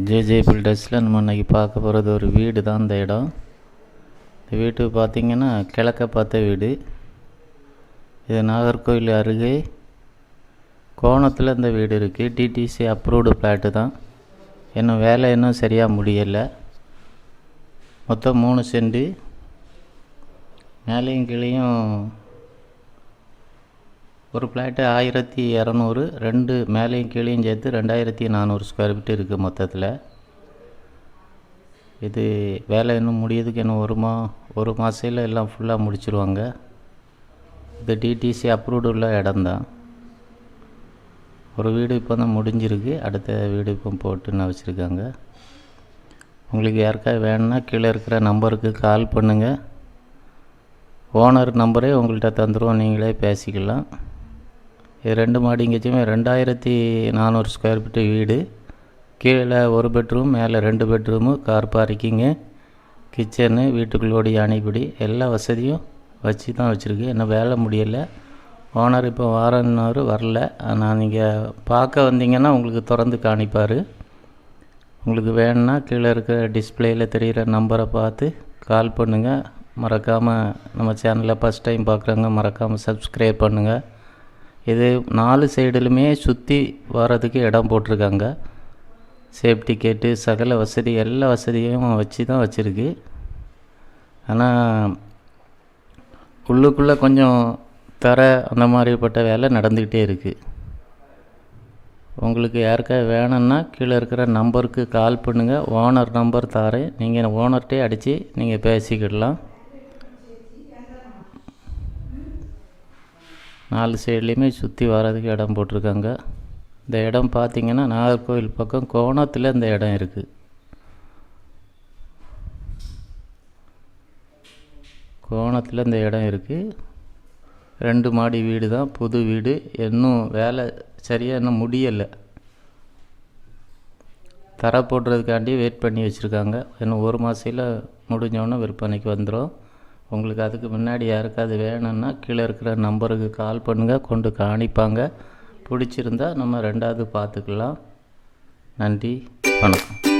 JJ பில்டர்ஸில் நம்ம இன்றைக்கி பார்க்க போகிறது ஒரு வீடு தான். இந்த இடம், இந்த வீட்டு பார்த்திங்கன்னா கிழக்க பார்த்த வீடு. இது நாகர்கோவில் அருகே கோணத்தில் இந்த வீடு இருக்குது. டிடிசி அப்ரூவ்டு பிளாட்டு தான். இன்னும் வேலை இன்னும் சரியாக முடியலை. மொத்தம் 3 சென்ட். மேலேயும் கீழேயும் ஒரு ஃப்ளாட்டு 1200, 2 மேலேயும் கீழேயும் சேர்த்து 2400 ஸ்கொயர் ஃபீட் இருக்குது மொத்தத்தில். இது வேலை இன்னும் முடியறதுக்கு இன்னும் ஒரு மாதத்தில் எல்லாம் ஃபுல்லாக முடிச்சிருவாங்க. இது டிடிசி அப்ரூவ்டு உள்ள இடம்தான். ஒரு வீடு இப்போ தான் முடிஞ்சிருக்கு, அடுத்த வீடு இப்போ போட்டுன்னு வச்சுருக்காங்க. உங்களுக்கு யாருக்காவது வேணும்னா கீழே இருக்கிற நம்பருக்கு கால் பண்ணுங்கள். ஓனர் நம்பரே உங்கள்கிட்ட தந்துடுவோம், நீங்களே பேசிக்கலாம். இது 2 மாடிங்கச்சுமே 2400 ஸ்கொயர் ஃபீட்டு வீடு. கீழே 1 பெட்ரூம், மேலே 2 பெட்ரூமு, கார் பார்க்கிங்கு, கிச்சனு, வீட்டுக்குள்ளோடி யானைப்படி எல்லா வசதியும் வச்சு தான் வச்சுருக்கு. இன்னும் வேலை முடியலை. ஓனர் இப்போ வாரன்னாரு வரல. ஆனால் நீங்கள் பார்க்க வந்தீங்கன்னா உங்களுக்கு திறந்து காணிப்பார். உங்களுக்கு வேணும்னா கீழே இருக்கிற டிஸ்பிளேயில் தெரிகிற நம்பரை பார்த்து கால் பண்ணுங்கள். மறக்காமல் நம்ம சேனலில் ஃபஸ்ட் டைம் பார்க்குறவங்க மறக்காமல் சப்ஸ்கிரைப் பண்ணுங்கள். இது 4 சைடுலுமே சுற்றி வர்றதுக்கு இடம் போட்டிருக்காங்க. சேஃப்டி கேட்டு சகல வசதி எல்லா வசதியும் வச்சு தான் வச்சுருக்கு. ஆனால் உள்ளுக்குள்ளே கொஞ்சம் தர அந்த மாதிரிப்பட்ட வேலை நடந்துக்கிட்டே இருக்குது. உங்களுக்கு யாருக்காவது வேணும்னா கீழே இருக்கிற நம்பருக்கு கால் பண்ணுங்கள். ஓனர் நம்பர் தரேன், நீங்கள் ஓனர்கிட்டே அடித்து நீங்கள் பேசிக்கிடலாம். 4 சைட்லேயுமே சுற்றி வர்றதுக்கு இடம் போட்டிருக்காங்க. இந்த இடம் பார்த்திங்கன்னா நாகர்கோவில் பக்கம் கோணத்தில் இந்த இடம் இருக்குது. கோணத்தில் இந்த இடம் இருக்குது. 2 மாடி வீடு தான், புது வீடு. இன்னும் வேலை சரியாக இன்னும் முடியலை. தர போடுறதுக்காண்டி வெயிட் பண்ணி வச்சுருக்காங்க. இன்னும் 1 மாதத்தில் முடிஞ்சோன்னே விற்பனைக்கு வந்துடும். உங்களுக்கு அதுக்கு முன்னாடி யாருக்காவது வேணும்னா கீழே இருக்கிற நம்பருக்கு கால் பண்ணுங்கள், கொண்டு காணிப்பாங்க. பிடிச்சிருந்தா நம்ம 2வது பார்த்துக்கலாம். நன்றி, வணக்கம்.